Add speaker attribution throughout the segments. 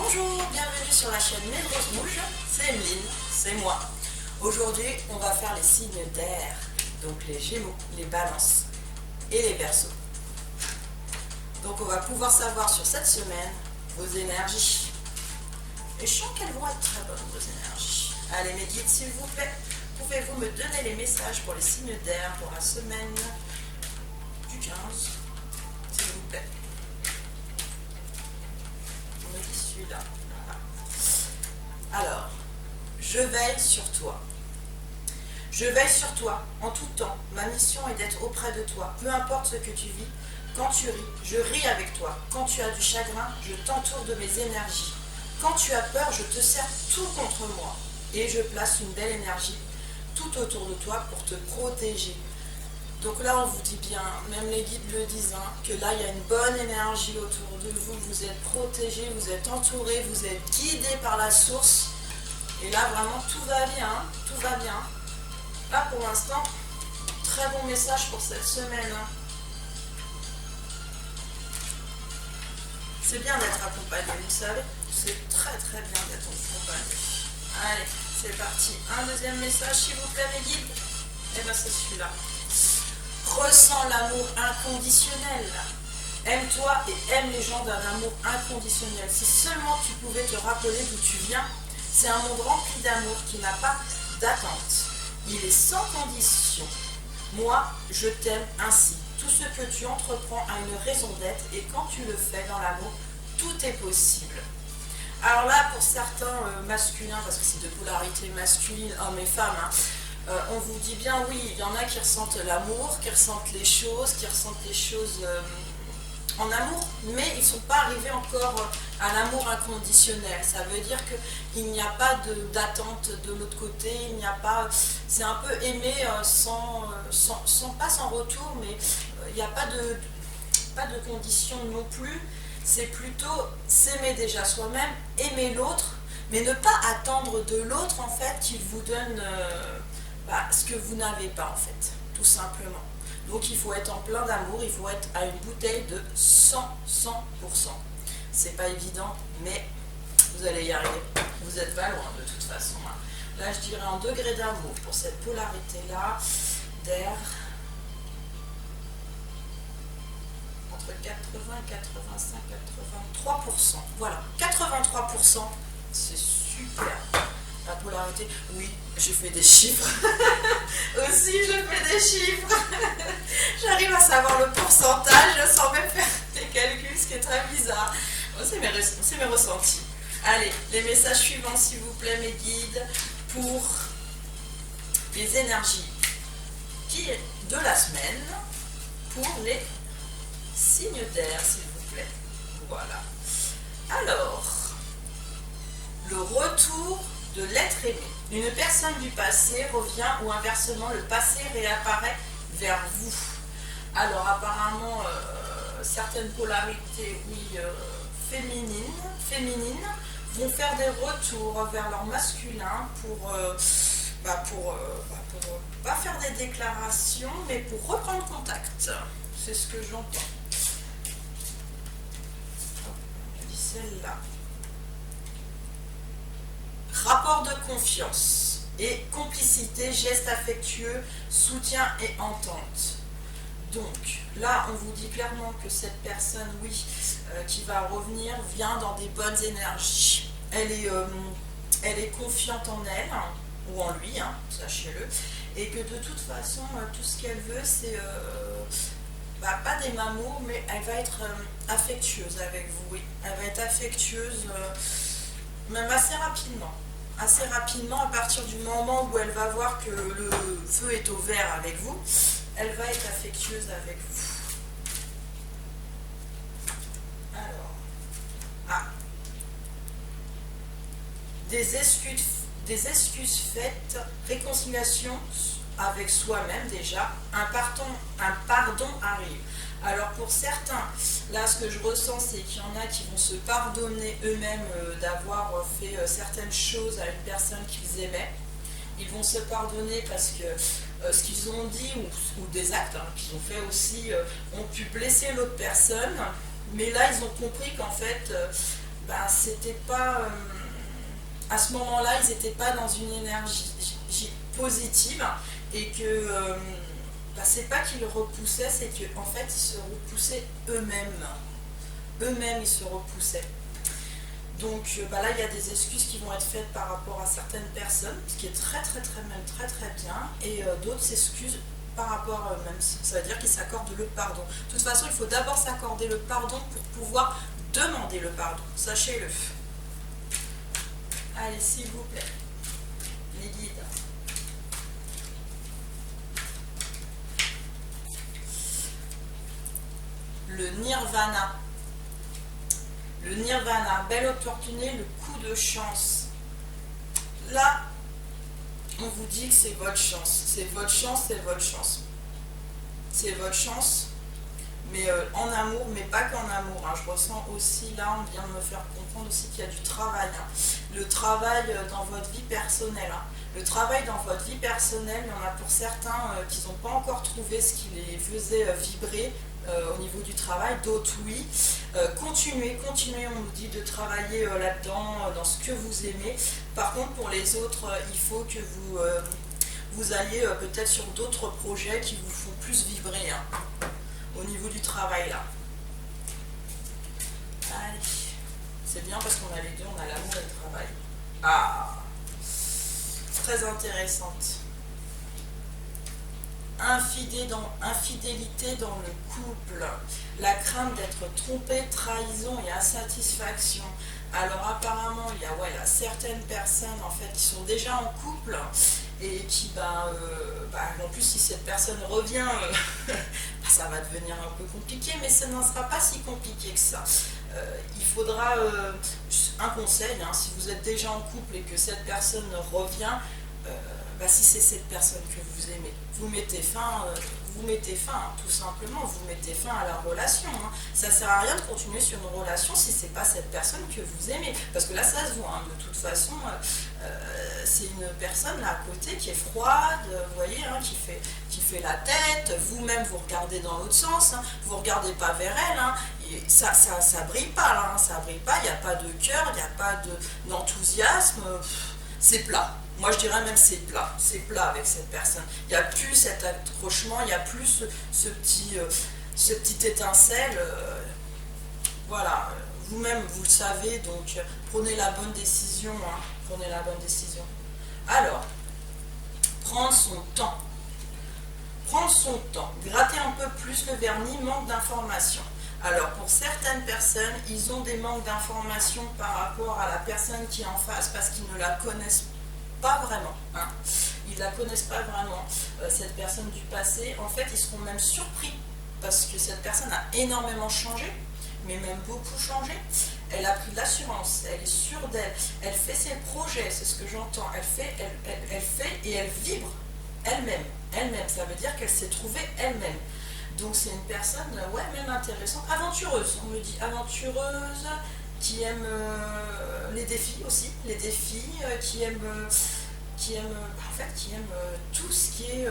Speaker 1: Bonjour, bienvenue sur la chaîne Mes Grosses Mouches, c'est Emeline, c'est moi. Aujourd'hui, on va faire les signes d'air, donc les Gémeaux, les Balances et les Verseaux. Donc on va pouvoir savoir sur cette semaine vos énergies. Et je sens qu'elles vont être très bonnes, vos énergies. Allez mes guides, s'il vous plaît, pouvez-vous me donner les messages pour les signes d'air pour la semaine du 15, s'il vous plaît. On me dit celui-là. Voilà. Alors, je veille sur toi. Je veille sur toi en tout temps. Ma mission est d'être auprès de toi. Peu importe ce que tu vis, quand tu ris, je ris avec toi. Quand tu as du chagrin, je t'entoure de mes énergies. Quand tu as peur, je te serre tout contre moi. Et je place une belle énergie tout autour de toi pour te protéger. Donc là, on vous dit bien, même les guides le disent, que là, il y a une bonne énergie autour de vous. Vous êtes protégés, vous êtes entourés, vous êtes guidés par la source. Et là, vraiment, tout va bien, tout va bien. Là, pour l'instant, très bon message pour cette semaine. C'est bien d'être accompagné, vous savez. C'est très très bien d'être accompagné. Allez, c'est parti. Un deuxième message, s'il vous plaît, mes guides. Et bien, c'est celui-là. Ressens l'amour inconditionnel. Aime-toi et aime les gens d'un amour inconditionnel. Si seulement tu pouvais te rappeler d'où tu viens, c'est un monde rempli d'amour qui n'a pas d'attente. Il est sans condition. Moi, je t'aime ainsi. Tout ce que tu entreprends a une raison d'être et quand tu le fais dans l'amour, tout est possible. Alors là, pour certains masculins, parce que c'est de polarité masculine, hommes et femmes, on vous dit bien oui, il y en a qui ressentent l'amour, qui ressentent les choses en amour, mais ils ne sont pas arrivés encore à l'amour inconditionnel. Ça veut dire qu'il n'y a pas d'attente de l'autre côté, il n'y a pas, c'est un peu aimer pas sans retour, mais il n'y a pas de condition non plus. C'est plutôt s'aimer déjà soi-même, aimer l'autre, mais ne pas attendre de l'autre en fait qu'il vous donne ce que vous n'avez pas en fait, tout simplement. Donc il faut être en plein d'amour, il faut être à une bouteille de 100%. C'est pas évident, mais vous allez y arriver. Vous êtes pas loin de toute façon. Là je dirais en degré d'amour pour cette polarité-là, d'air, entre 80 et 85, 83%. Voilà, 83%, c'est super. La polarité, oui, je fais des chiffres. Aussi, je fais des chiffres. J'arrive à savoir le pourcentage sans même faire des calculs, ce qui est très bizarre. Bon, c'est mes ressentis. Allez, les messages suivants, s'il vous plaît, mes guides, pour les énergies de la semaine, pour les signes d'air, s'il vous plaît. Voilà. Alors, le retour de l'être aimé. Une personne du passé revient ou inversement le passé réapparaît vers vous. Alors apparemment certaines polarités féminines vont faire des retours vers leur masculin pour pas faire des déclarations mais pour reprendre contact. C'est ce que j'entends. Je dis celle-là. Rapport de confiance et complicité, gestes affectueux, soutien et entente. Donc là, on vous dit clairement que cette personne, qui va revenir, vient dans des bonnes énergies. Elle est confiante en elle, ou en lui, sachez-le, et que de toute façon, tout ce qu'elle veut, c'est pas des mamours, mais elle va être affectueuse avec vous. Oui. Elle va être affectueuse même assez rapidement. Assez rapidement, à partir du moment où elle va voir que le feu est au vert avec vous, elle va être affectueuse avec vous. Alors, des excuses faites, réconciliation avec soi-même déjà, un pardon arrive. Alors pour certains, là ce que je ressens c'est qu'il y en a qui vont se pardonner eux-mêmes d'avoir fait certaines choses à une personne qu'ils aimaient. Ils vont se pardonner parce que ce qu'ils ont dit ou des actes qu'ils ont fait aussi ont pu blesser l'autre personne. Mais là ils ont compris qu'en fait c'était pas... à ce moment-là, ils n'étaient pas dans une énergie positive et que c'est pas qu'ils repoussaient, c'est qu'en fait, ils se repoussaient eux-mêmes. Eux-mêmes, ils se repoussaient. Donc là, il y a des excuses qui vont être faites par rapport à certaines personnes, ce qui est très bien, et d'autres excuses par rapport à eux-mêmes. Ça veut dire qu'ils s'accordent le pardon. De toute façon, il faut d'abord s'accorder le pardon pour pouvoir demander le pardon. Sachez-le. Allez, s'il vous plaît, les guides. Le nirvana. Le nirvana, belle opportunité, le coup de chance. Là, on vous dit que c'est votre chance. C'est votre chance, c'est votre chance. C'est votre chance, mais en amour, mais pas qu'en amour. Hein. Je ressens aussi, là, on vient de me faire comprendre aussi qu'il y a du travail. Hein. Le travail dans votre vie personnelle. Hein. Le travail dans votre vie personnelle, il y en a pour certains qui n'ont pas encore trouvé ce qui les faisait vibrer au niveau du travail, d'autres oui. Continuez, on nous dit de travailler là-dedans, dans ce que vous aimez. Par contre, pour les autres, il faut que vous alliez peut-être sur d'autres projets qui vous font plus vibrer hein, au niveau du travail là. Allez, c'est bien parce qu'on a les deux, on a l'amour et le travail. Ah, très intéressante. Infidélité dans le couple, la crainte d'être trompé, trahison et insatisfaction. Alors apparemment il y a certaines personnes en fait qui sont déjà en couple et qui en plus si cette personne revient ça va devenir un peu compliqué, mais ça n'en sera pas si compliqué que ça. Il faudra un conseil, hein, si vous êtes déjà en couple et que cette personne revient, si c'est cette personne que vous aimez, vous mettez fin, tout simplement, vous mettez fin à la relation. Hein. Ça ne sert à rien de continuer sur une relation si ce n'est pas cette personne que vous aimez. Parce que là, ça se voit. Hein. De toute façon, c'est une personne là à côté qui est froide, vous voyez, hein, qui fait la tête. Vous-même, vous regardez dans l'autre sens. Hein. Vous ne regardez pas vers elle. Hein. Et ça brille pas, là. Hein. Ça brille pas. Il n'y a pas de cœur, il n'y a pas d'enthousiasme. C'est plat. Moi je dirais même c'est plat avec cette personne. Il n'y a plus cet accrochement, il n'y a plus ce petit étincelle. Voilà, vous-même vous le savez, donc prenez la bonne décision. Hein, prenez la bonne décision. Alors, prendre son temps. Prendre son temps, gratter un peu plus le vernis, manque d'informations. Alors pour certaines personnes, ils ont des manques d'informations par rapport à la personne qui est en face parce qu'ils ne la connaissent pas vraiment, hein. Ils ne la connaissent pas vraiment, cette personne du passé. En fait, ils seront même surpris parce que cette personne a énormément changé, mais même beaucoup changé. Elle a pris de l'assurance, elle est sûre d'elle, elle fait ses projets, c'est ce que j'entends. Elle fait et elle vibre elle-même. Ça veut dire qu'elle s'est trouvée elle-même. Donc c'est une personne, même intéressante, aventureuse, on me dit aventureuse, qui aime les défis aussi, qui aime tout ce qui est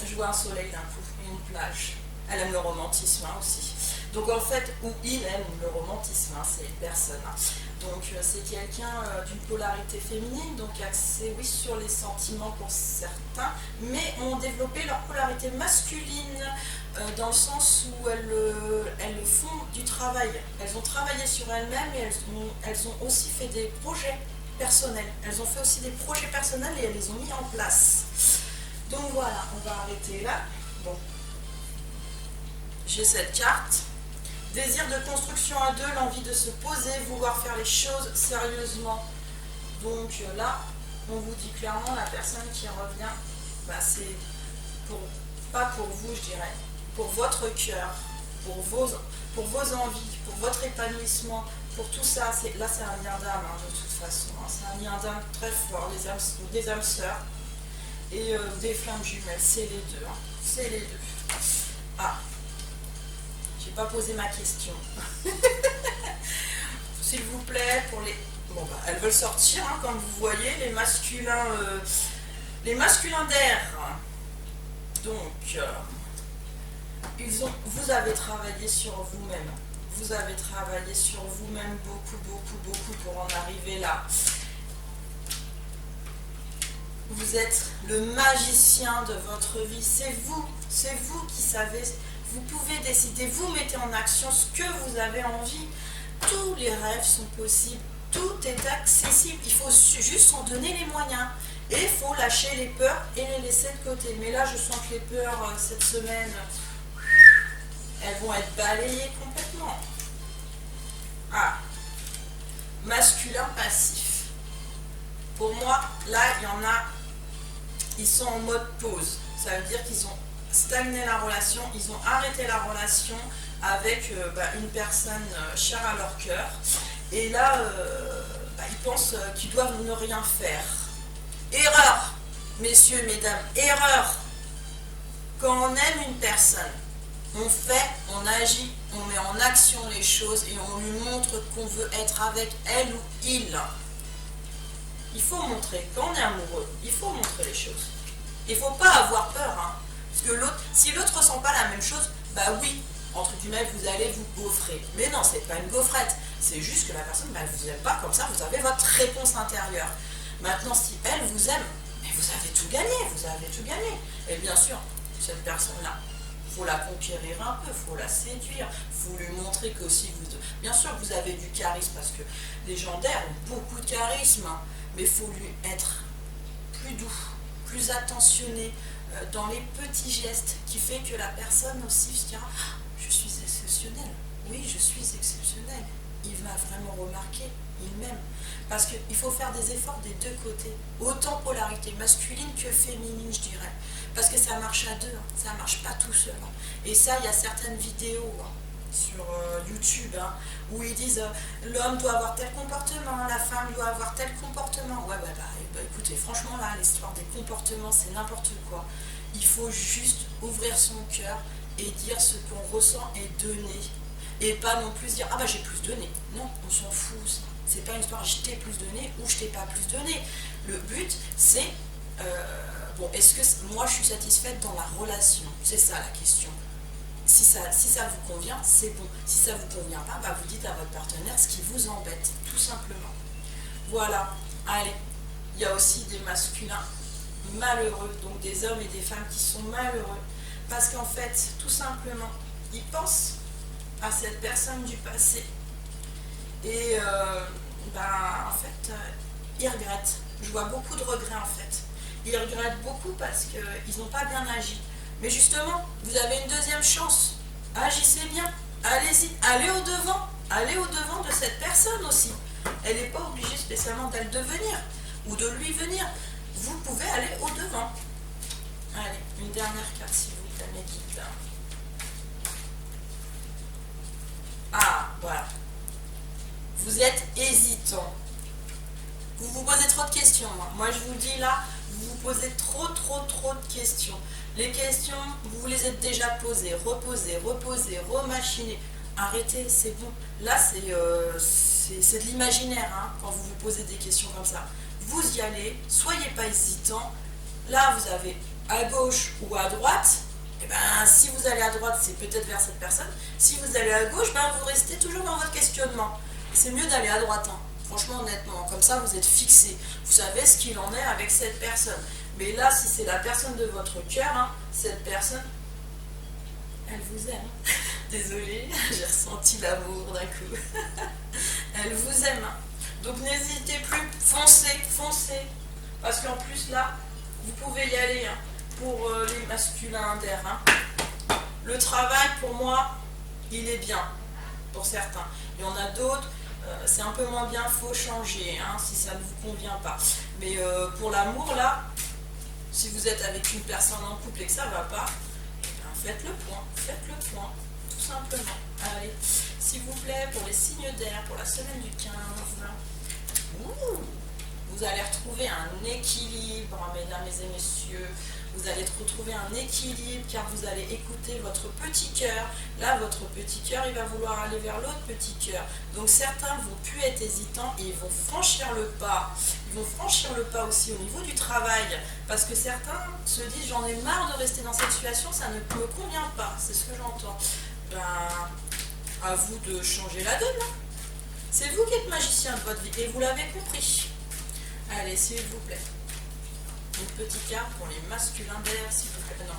Speaker 1: jouer un soleil d'un coup, une plage. Elle aime le romantisme hein, aussi. Donc en fait, où il aime le romantisme, hein, c'est une personne. Hein. Donc c'est quelqu'un d'une polarité féminine, donc axé oui sur les sentiments pour certains, mais ont développé leur polarité masculine dans le sens où elles font du travail. Elles ont travaillé sur elles-mêmes et elles ont aussi fait des projets personnels. Elles ont fait aussi des projets personnels et elles les ont mis en place. Donc voilà, on va arrêter là. Bon, j'ai cette carte. Désir de construction à deux, l'envie de se poser, vouloir faire les choses sérieusement. Donc là, on vous dit clairement, la personne qui revient, c'est pas pour vous, je dirais, pour votre cœur, pour vos envies, pour votre épanouissement, pour tout ça. Là, c'est un lien d'âme, hein, de toute façon. Hein. C'est un lien d'âme très fort, des âmes sœurs et des flammes jumelles. C'est les deux. Hein. C'est les deux. Ah, j'ai pas posé ma question. S'il vous plaît, pour les... Bon, elles veulent sortir, hein, comme vous voyez, les masculins d'air. Donc, vous avez travaillé sur vous-même. vous avez travaillé sur vous-même beaucoup pour en arriver là. Vous êtes le magicien de votre vie, c'est vous qui savez, vous pouvez décider, vous mettez en action ce que vous avez envie. Tous les rêves sont possibles, tout est accessible, il faut juste s'en donner les moyens. Et il faut lâcher les peurs et les laisser de côté. Mais là, je sens que les peurs, cette semaine, elles vont être balayées complètement. Ah, masculin passif. Pour moi, là, il y en a, ils sont en mode pause. Ça veut dire qu'ils ont stagné la relation, ils ont arrêté la relation avec une personne chère à leur cœur. Et là, ils pensent qu'ils doivent ne rien faire. Erreur, messieurs, mesdames, erreur. Quand on aime une personne, on fait, on agit, on met en action les choses et on lui montre qu'on veut être avec elle ou il. Il faut montrer, quand on est amoureux, il faut montrer les choses. Il ne faut pas avoir peur, hein, parce que l'autre, si l'autre ne ressent pas la même chose, oui, entre guillemets, vous allez vous gaufrer. Mais non, c'est pas une gaufrette, c'est juste que la personne, elle ne vous aime pas, comme ça, vous avez votre réponse intérieure. Maintenant, si elle vous aime, mais vous avez tout gagné, Et bien sûr, cette personne-là, il faut la conquérir un peu, il faut la séduire, il faut lui montrer que aussi vous... Bien sûr, vous avez du charisme, parce que les légendaires ont beaucoup de charisme, mais il faut lui être plus doux, plus attentionné dans les petits gestes, qui fait que la personne aussi se dira « Je suis exceptionnelle, oui, je suis exceptionnelle. » Il va vraiment remarquer, il m'aime. Parce qu'il faut faire des efforts des deux côtés, autant polarité masculine que féminine, je dirais. Parce que ça marche à deux, hein. Ça ne marche pas tout seul. Hein. Et ça, il y a certaines vidéos sur YouTube où ils disent l'homme doit avoir tel comportement, la femme doit avoir tel comportement. Ouais, écoutez, franchement, là, l'histoire des comportements, c'est n'importe quoi. Il faut juste ouvrir son cœur et dire ce qu'on ressent et donner. Et pas non plus dire j'ai plus donné. Non, on s'en fout, ça. C'est pas une histoire je t'ai plus donné ou je t'ai pas plus donné. Le but, c'est est-ce que moi je suis satisfaite dans la relation? C'est ça la question. Si ça vous convient, c'est bon. Si ça vous convient pas, vous dites à votre partenaire ce qui vous embête, tout simplement. Voilà. Allez, il y a aussi des masculins malheureux, donc des hommes et des femmes qui sont malheureux, parce qu'en fait, tout simplement, ils pensent à cette personne du passé et en fait ils regrettent. Je vois beaucoup de regrets en fait. Ils regrettent beaucoup parce qu'ils n'ont pas bien agi. Mais justement, vous avez une deuxième chance. Agissez bien, allez-y, allez au devant de cette personne aussi. Elle n'est pas obligée spécialement d'elle devenir ou de lui venir. Vous pouvez aller au devant. Allez, une dernière carte s'il vous plaît, mes guides. Ah, voilà. Vous êtes hésitant. Vous vous posez trop de questions. Moi, je vous dis là, vous vous posez trop de questions. Les questions, vous vous les êtes déjà posées. Reposez, remachinez. Arrêtez, c'est bon. Là, c'est de l'imaginaire quand vous vous posez des questions comme ça. Vous y allez, soyez pas hésitant. Là, vous avez à gauche ou à droite. Si vous allez à droite, c'est peut-être vers cette personne. Si vous allez à gauche, vous restez toujours dans votre questionnement. C'est mieux d'aller à droite, franchement, honnêtement. Comme ça, vous êtes fixé. Vous savez ce qu'il en est avec cette personne. Mais là, si c'est la personne de votre cœur, cette personne, elle vous aime. Désolée, j'ai ressenti l'amour d'un coup. Elle vous aime. Donc n'hésitez plus, foncez. Parce qu'en plus, là, vous pouvez y aller. Pour les masculins d'air. Le travail, pour moi, il est bien, pour certains. Il y en a d'autres, c'est un peu moins bien, il faut changer, si ça ne vous convient pas. Mais pour l'amour, là, si vous êtes avec une personne en couple et que ça ne va pas, faites le point, tout simplement. Allez, s'il vous plaît, pour les signes d'air, pour la semaine du 15, vous allez retrouver un équilibre, mesdames et messieurs. Vous allez retrouver un équilibre car vous allez écouter votre petit cœur. Là, votre petit cœur, il va vouloir aller vers l'autre petit cœur. Donc certains vont plus être hésitants et ils vont franchir le pas. Ils vont franchir le pas aussi au niveau du travail. Parce que certains se disent j'en ai marre de rester dans cette situation, ça ne me convient pas. C'est ce que j'entends. À vous de changer la donne. Hein. C'est vous qui êtes magicien de votre vie et vous l'avez compris. Allez, s'il vous plaît. Une petite carte pour les masculins d'air, s'il vous plaît. Non,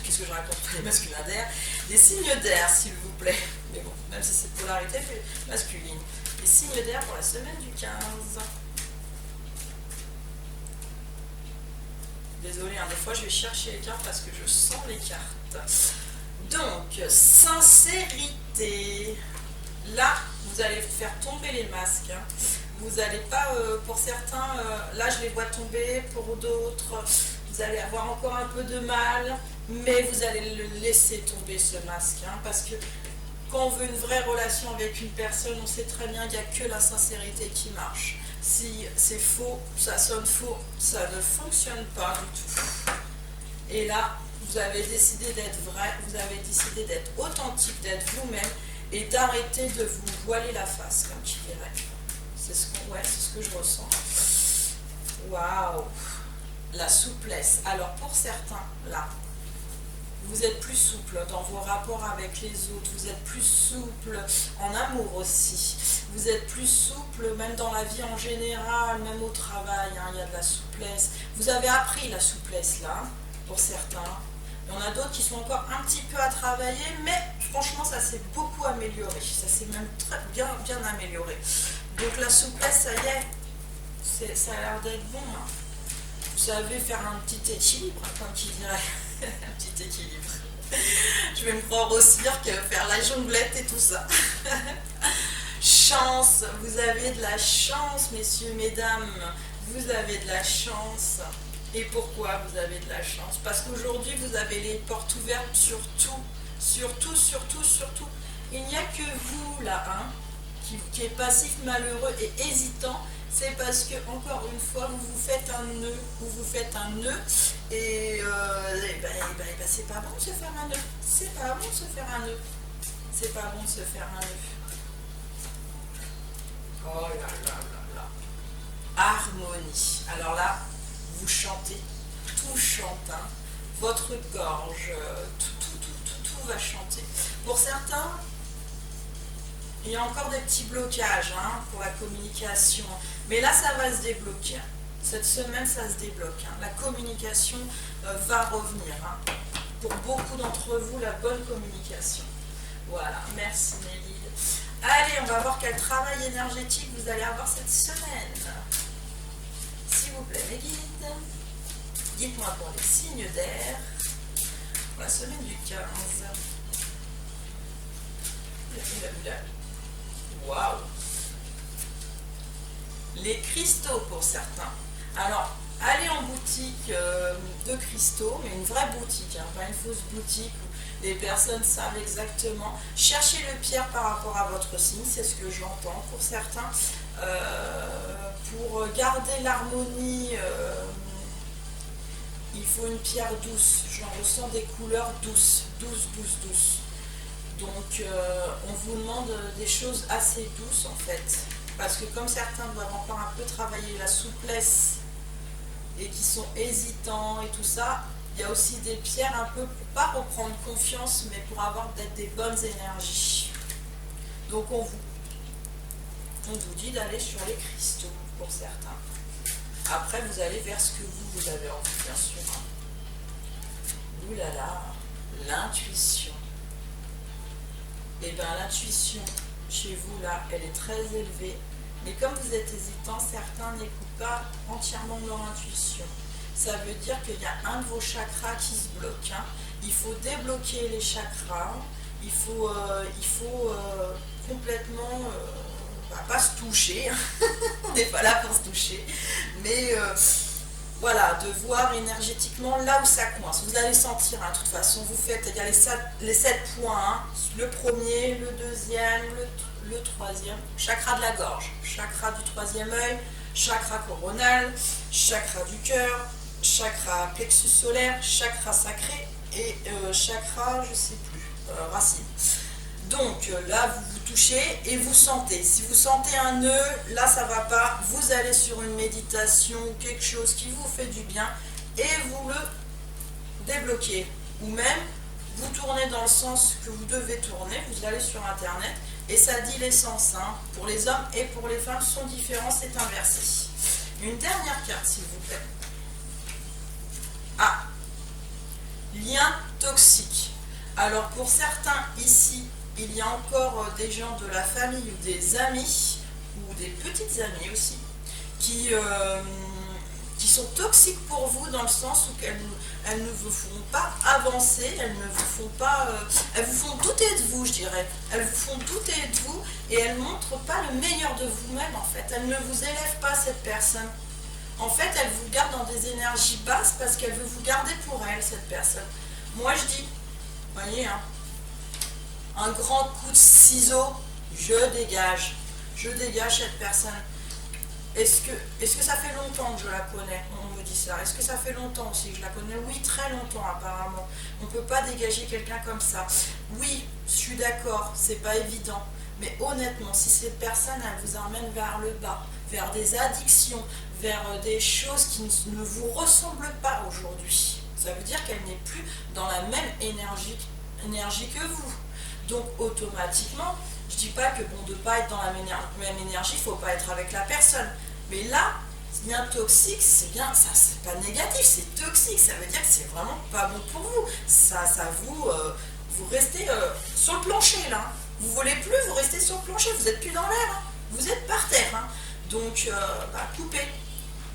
Speaker 1: qu'est-ce que je raconte pour les masculins d'air? Des signes d'air, s'il vous plaît. Mais bon, même si c'est polarité masculine. Les signes d'air pour la semaine du 15. Désolée, hein, des fois je vais chercher les cartes parce que je sens les cartes. Donc, sincérité. Là, vous allez faire tomber les masques. Hein. Vous n'allez pas, pour certains, là je les vois tomber, pour d'autres, vous allez avoir encore un peu de mal, mais vous allez le laisser tomber ce masque. Hein, parce que quand on veut une vraie relation avec une personne, on sait très bien qu'il n'y a que la sincérité qui marche. Si c'est faux, ça sonne faux, ça ne fonctionne pas du tout. Et là, vous avez décidé d'être vrai, vous avez décidé d'être authentique, d'être vous-même et d'arrêter de vous voiler la face, comme tu dirais. C'est ce que je ressens. Waouh! La souplesse. Alors pour certains, là, vous êtes plus souple dans vos rapports avec les autres, vous êtes plus souple en amour aussi, vous êtes plus souple même dans la vie en général, même au travail, hein, il y a de la souplesse. Vous avez appris la souplesse là, pour certains. Il y en a d'autres qui sont encore un petit peu à travailler, mais franchement ça s'est beaucoup amélioré, ça s'est même très bien amélioré. Donc la souplesse, ça y est, ça a l'air d'être bon. Hein. Vous savez faire un petit équilibre, comme qui dirait. Un petit équilibre. Je vais me croire au cirque, faire la jonglette et tout ça. Chance, vous avez de la chance, messieurs, mesdames. Vous avez de la chance. Et pourquoi vous avez de la chance? Parce qu'aujourd'hui, vous avez les portes ouvertes sur tout. Surtout. Il n'y a que vous, là, hein, qui est passif, malheureux et hésitant. C'est parce que, encore une fois, vous vous faites un nœud, et c'est pas bon de se faire un nœud. C'est pas bon de se faire un nœud. C'est pas bon de se faire un nœud. Oh là là là là. Harmonie. Alors là, vous chantez, tout chante, hein. Votre gorge, tout va chanter. Pour certains, il y a encore des petits blocages hein, pour la communication. Mais là, ça va se débloquer. Cette semaine, ça se débloque. Hein. La communication va revenir. Hein. Pour beaucoup d'entre vous, la bonne communication. Voilà, merci Mélide. Allez, on va voir quel travail énergétique vous allez avoir cette semaine. S'il vous plaît, mes guides, dites-moi pour les signes d'air, pour la semaine du 15. Waouh! Les cristaux pour certains. Alors, allez en boutique de cristaux, mais une vraie boutique, hein, pas une fausse boutique où les personnes savent exactement. Cherchez le pierre par rapport à votre signe, c'est ce que j'entends pour certains. Pour garder l'harmonie, il faut une pierre douce. J'en ressens des couleurs douces. Donc, on vous demande des choses assez douces en fait. Parce que comme certains doivent encore un peu travailler la souplesse et qui sont hésitants et tout ça, il y a aussi des pierres un peu pour pas reprendre confiance, mais pour avoir peut-être des bonnes énergies. Donc on vous dit d'aller sur les cristaux pour certains. Après vous allez vers ce que vous avez envie, bien sûr. Ouh là là, l'intuition. Et bien l'intuition chez vous là, elle est très élevée. Mais comme vous êtes hésitant, certains n'écoutent pas entièrement leur intuition. Ça veut dire qu'il y a un de vos chakras qui se bloque. Hein. Il faut débloquer les chakras. Il faut complètement, pas se toucher. On n'est pas là pour se toucher. Mais voilà, de voir énergétiquement là où ça coince. Vous allez sentir, hein, de toute façon, vous faites, il y a les 7 points. Hein. Le premier, le deuxième, le troisième, chakra de la gorge, chakra du troisième œil, chakra coronal, chakra du cœur, chakra plexus solaire, chakra sacré et chakra, je sais plus, racine. Donc là, vous vous touchez et vous sentez. Si vous sentez un nœud, là ça va pas, vous allez sur une méditation, quelque chose qui vous fait du bien et vous le débloquez. Ou même, Vous tournez dans le sens que vous devez tourner, vous allez sur internet et ça dit les sens. Hein. Pour les hommes et pour les femmes sont différents, c'est inversé. Une dernière carte s'il vous plaît. Ah, lien toxique. Alors pour certains ici, il y a encore des gens de la famille ou des amis, ou des petites amies aussi, qui sont toxiques pour vous dans le sens où elles ne vous font pas avancer, elles ne vous font pas... elles vous font douter de vous, je dirais. Elles vous font douter de vous et elles ne montrent pas le meilleur de vous-même en fait. Elles ne vous élèvent pas cette personne. En fait, elle vous garde dans des énergies basses parce qu'elle veut vous garder pour elle, cette personne. Moi, je dis, voyez, hein, un grand coup de ciseau, je dégage cette personne. Est-ce que ça fait longtemps que je la connais? On me dit ça. Est-ce que ça fait longtemps aussi que je la connais? Oui, très longtemps apparemment. On ne peut pas dégager quelqu'un comme ça. Oui, je suis d'accord, c'est pas évident. Mais honnêtement, si cette personne, elle vous emmène vers le bas, vers des addictions, vers des choses qui ne vous ressemblent pas aujourd'hui, ça veut dire qu'elle n'est plus dans la même énergie que vous. Donc automatiquement, je ne dis pas que bon, de ne pas être dans la même énergie, il ne faut pas être avec la personne. Mais là, c'est bien toxique, c'est bien, ça c'est pas négatif, c'est toxique, ça veut dire que c'est vraiment pas bon pour vous. Ça vous restez sur le plancher là. Vous voulez plus, vous restez sur le plancher, vous n'êtes plus dans l'air, hein. Vous êtes par terre. Hein. Donc coupez.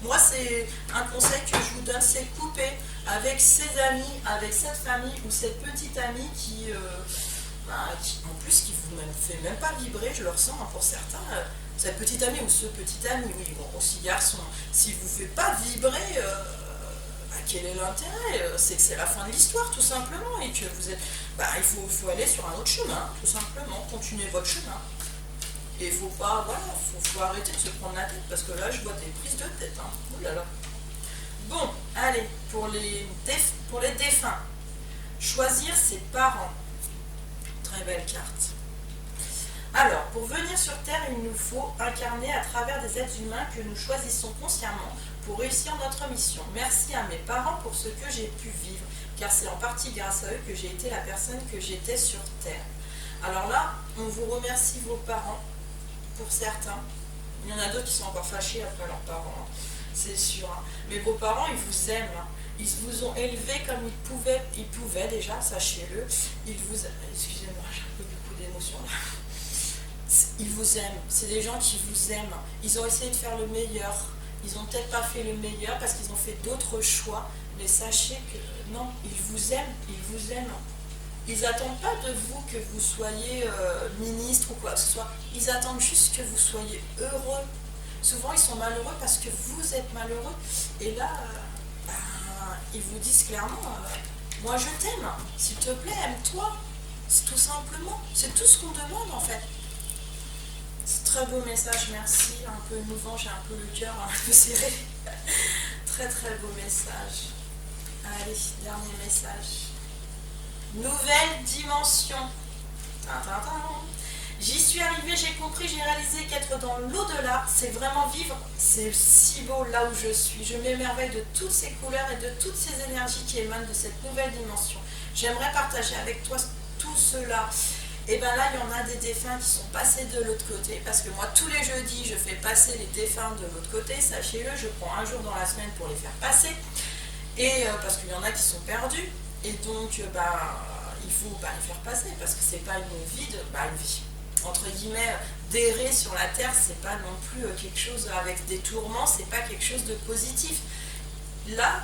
Speaker 1: Moi c'est un conseil que je vous donne, c'est couper avec ses amis, avec cette famille ou cette petite amie qui en plus qui vous fait même pas vibrer, je le ressens hein, pour certains. Cette petite amie ou ce petit ami, oui, bon, aussi garçon, s'il vous fait pas vibrer, quel est l'intérêt? C'est que c'est la fin de l'histoire tout simplement et que vous êtes, il faut aller sur un autre chemin, tout simplement, continuer votre chemin. Et il faut pas, voilà, faut arrêter de se prendre la tête parce que là je vois des prises de tête. Hein. Oh là là. Bon, allez, pour les défunts, choisir ses parents. Très belle carte. Alors, pour venir sur Terre, il nous faut incarner à travers des êtres humains que nous choisissons consciemment pour réussir notre mission. Merci à mes parents pour ce que j'ai pu vivre, car c'est en partie grâce à eux que j'ai été la personne que j'étais sur Terre. Alors là, on vous remercie vos parents, pour certains. Il y en a d'autres qui sont encore fâchés après leurs parents, hein. C'est sûr. Hein. Mais vos parents, ils vous aiment. Hein. Ils vous ont élevé comme ils pouvaient déjà, sachez-le. Ils vous... Excusez-moi, j'ai un peu beaucoup d'émotions là. Ils vous aiment, c'est des gens qui vous aiment. Ils ont essayé de faire le meilleur. Ils n'ont peut-être pas fait le meilleur parce qu'ils ont fait d'autres choix. Mais sachez que non, ils vous aiment, ils vous aiment. Ils n'attendent pas de vous que vous soyez ministre ou quoi que ce soit. Ils attendent juste que vous soyez heureux. Souvent, ils sont malheureux parce que vous êtes malheureux. Et là, ils vous disent clairement, moi je t'aime, s'il te plaît, aime-toi. C'est tout simplement, c'est tout ce qu'on demande en fait. C'est très beau message, merci. Un peu émouvant, j'ai un peu le cœur un peu serré. Très très beau message. Allez, dernier message. Nouvelle dimension. J'y suis arrivée, j'ai compris, j'ai réalisé qu'être dans l'au-delà, c'est vraiment vivre. C'est si beau là où je suis. Je m'émerveille de toutes ces couleurs et de toutes ces énergies qui émanent de cette nouvelle dimension. J'aimerais partager avec toi tout cela. Et bien là, il y en a des défunts qui sont passés de l'autre côté, parce que moi, tous les jeudis, je fais passer les défunts de l'autre côté, sachez-le, je prends un jour dans la semaine pour les faire passer, et parce qu'il y en a qui sont perdus, et donc, il faut les faire passer, parce que c'est pas une vie, une vie, entre guillemets, d'errer sur la terre, c'est pas non plus quelque chose avec des tourments, c'est pas quelque chose de positif. Là,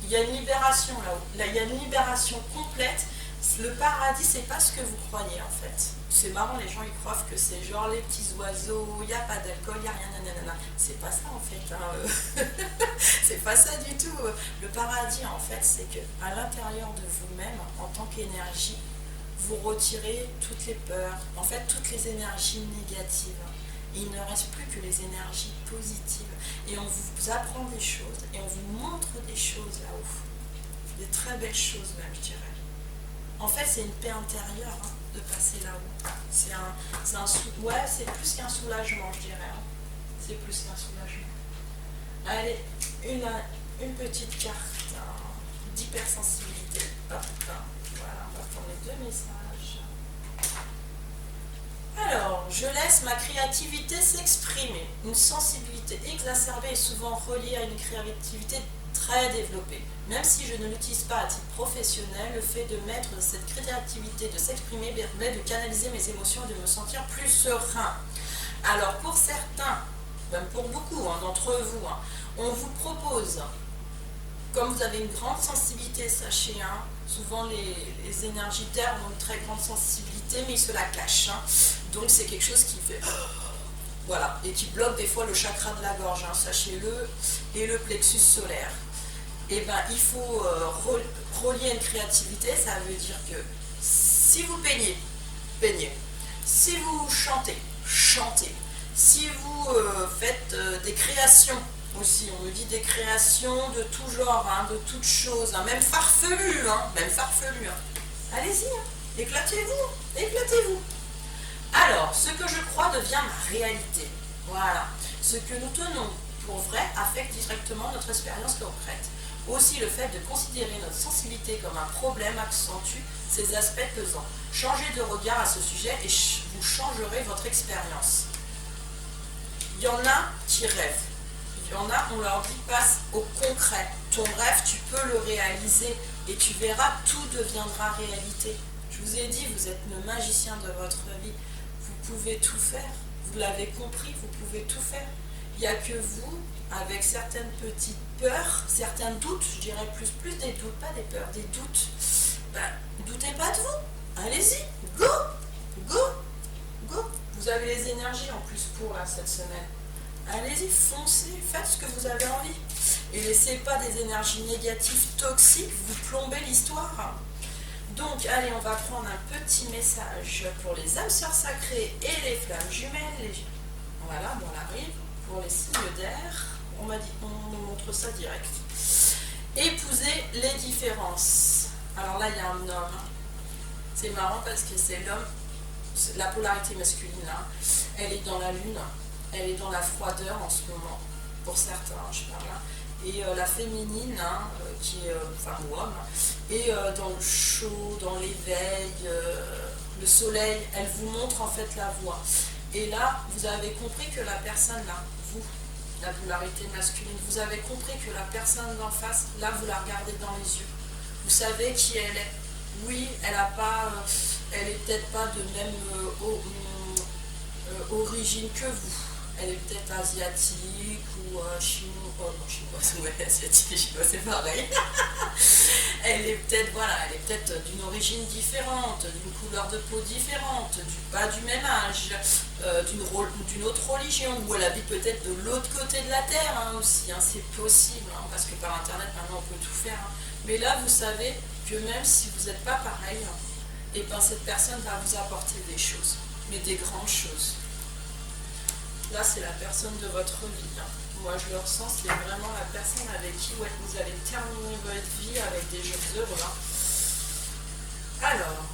Speaker 1: il y a une libération là-haut, là, il y a une libération complète. Le paradis, c'est pas ce que vous croyez en fait. C'est marrant, les gens ils croient que c'est genre les petits oiseaux, il n'y a pas d'alcool, il n'y a rien, nanana. C'est pas ça en fait. Hein. C'est pas ça du tout. Le paradis en fait, c'est que à l'intérieur de vous-même, en tant qu'énergie, vous retirez toutes les peurs, en fait toutes les énergies négatives. Et il ne reste plus que les énergies positives. Et on vous apprend des choses et on vous montre des choses là-haut. Des très belles choses même, je dirais. En fait, c'est une paix intérieure hein, de passer là-haut. C'est plus qu'un soulagement, je dirais. Hein. C'est plus qu'un soulagement. Allez, une petite carte. d'hypersensibilité. Hop, voilà, on va prendre les deux messages. Alors, je laisse ma créativité s'exprimer. Une sensibilité exacerbée est souvent reliée à une créativité très développée. Même si je ne l'utilise pas à titre professionnel, le fait de mettre cette créativité, de s'exprimer, permet de canaliser mes émotions et de me sentir plus serein. Alors, pour certains, même pour beaucoup d'entre vous, on vous propose, comme vous avez une grande sensibilité, sachez, souvent les énergies d'air ont une très grande sensibilité, mais ils se la cachent. Donc c'est quelque chose qui fait... Voilà, et qui bloque des fois le chakra de la gorge, sachez-le, et le plexus solaire. Et bien, il faut relier une créativité, ça veut dire que si vous peignez, peignez. Si vous chantez, chantez. Si vous faites des créations, aussi, on me dit des créations de tout genre, de toutes choses, même farfelues, Allez-y, éclatez-vous, éclatez-vous. Alors, ce que je crois devient ma réalité. Voilà. Ce que nous tenons pour vrai affecte directement notre expérience concrète. Aussi, le fait de considérer notre sensibilité comme un problème accentue ces aspects pesants. Changez de regard à ce sujet et vous changerez votre expérience. Il y en a qui rêvent. Il y en a, on leur dit passe au concret. Ton rêve, tu peux le réaliser et tu verras, tout deviendra réalité. Je vous ai dit, vous êtes le magicien de votre vie. Vous pouvez tout faire. Vous l'avez compris, vous pouvez tout faire. Il n'y a que vous, avec certaines petites peurs, certains doutes, je dirais plus des doutes, pas des peurs, des doutes. Doutez pas de vous. Allez-y, go, go, go. Vous avez les énergies en plus pour cette semaine. Allez-y, foncez, faites ce que vous avez envie. Et laissez pas des énergies négatives, toxiques, vous plomber l'histoire. Donc, allez, on va prendre un petit message pour les âmes sœurs sacrées et les flammes jumelles. Voilà, bon, on arrive. Pour les signes d'air, on m'a dit, on nous montre ça direct. Épouser les différences. Alors là, il y a un homme. C'est marrant parce que c'est l'homme, la polarité masculine, là, elle est dans la lune. Elle est dans la froideur en ce moment, pour certains, je parle là. Et la féminine, qui est, ou homme, est dans le chaud, dans l'éveil, le soleil, elle vous montre en fait la voie. Et là, vous avez compris que la personne là, vous, la polarité masculine, vous avez compris que la personne d'en face, là, vous la regardez dans les yeux. Vous savez qui elle est. Oui, elle est peut-être pas de même origine que vous. Elle est peut-être asiatique ou chinoise. Non, chinoise, ouais, asiatique et chinoise, c'est pareil. Elle est peut-être d'une origine différente, d'une couleur de peau différente, pas du même âge, d'une autre religion, ou elle habite peut-être de l'autre côté de la terre aussi, c'est possible, parce que par internet maintenant on peut tout faire. Mais là, vous savez que même si vous n'êtes pas pareil, et ben cette personne va vous apporter des choses, mais des grandes choses. Là, c'est la personne de votre vie. Moi, je le ressens, c'est vraiment la personne avec qui vous allez terminer votre vie avec des jours heureux. Alors,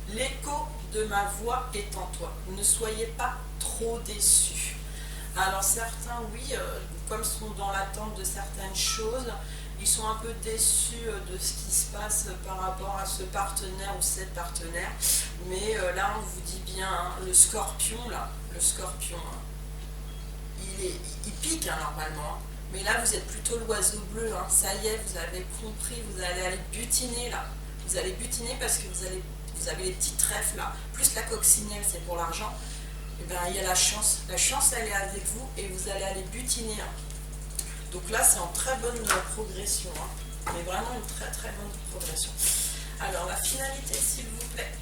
Speaker 1: l'écho de ma voix est en toi. Ne soyez pas trop déçus. Alors, certains, oui, comme sont dans l'attente de certaines choses, ils sont un peu déçus de ce qui se passe par rapport à ce partenaire ou cette partenaire. Mais là, on vous dit bien, le scorpion, il pique normalement. Mais là, vous êtes plutôt l'oiseau bleu. Ça y est, vous avez compris, vous allez aller butiner là. Vous allez butiner parce que vous avez les petits trèfles là. Plus la coccinelle, c'est pour l'argent. Et bien, il y a la chance. La chance, elle est avec vous et vous allez aller butiner. Donc là, c'est en très bonne progression. Mais vraiment une très très bonne progression. Alors, la finalité, s'il vous plaît.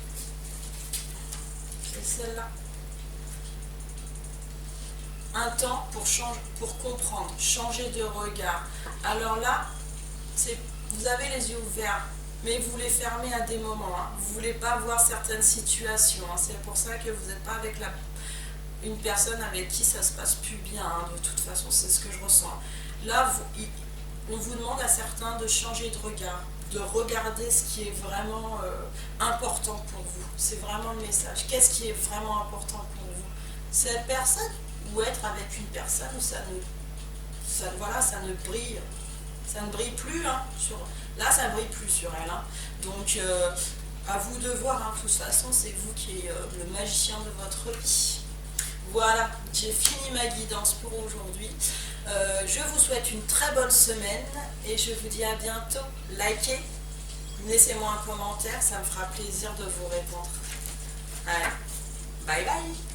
Speaker 1: C'est celle-là. Un temps pour comprendre, changer de regard. Alors là, vous avez les yeux ouverts, mais vous les fermez à des moments. Vous ne voulez pas voir certaines situations. C'est pour ça que vous n'êtes pas avec une personne avec qui ça se passe plus bien. De toute façon, c'est ce que je ressens. Là, on vous demande à certains de changer de regard, de regarder ce qui est vraiment important pour vous. C'est vraiment le message. Qu'est-ce qui est vraiment important pour vous? Cette personne ou être avec une personne où ça ne brille, Ça ne brille plus, hein, là ça ne brille plus sur elle. Hein. Donc à vous de voir, hein. De toute façon c'est vous qui êtes le magicien de votre vie. Voilà, j'ai fini ma guidance pour aujourd'hui. Je vous souhaite une très bonne semaine et je vous dis à bientôt. Likez, laissez-moi un commentaire, ça me fera plaisir de vous répondre. Allez, bye bye.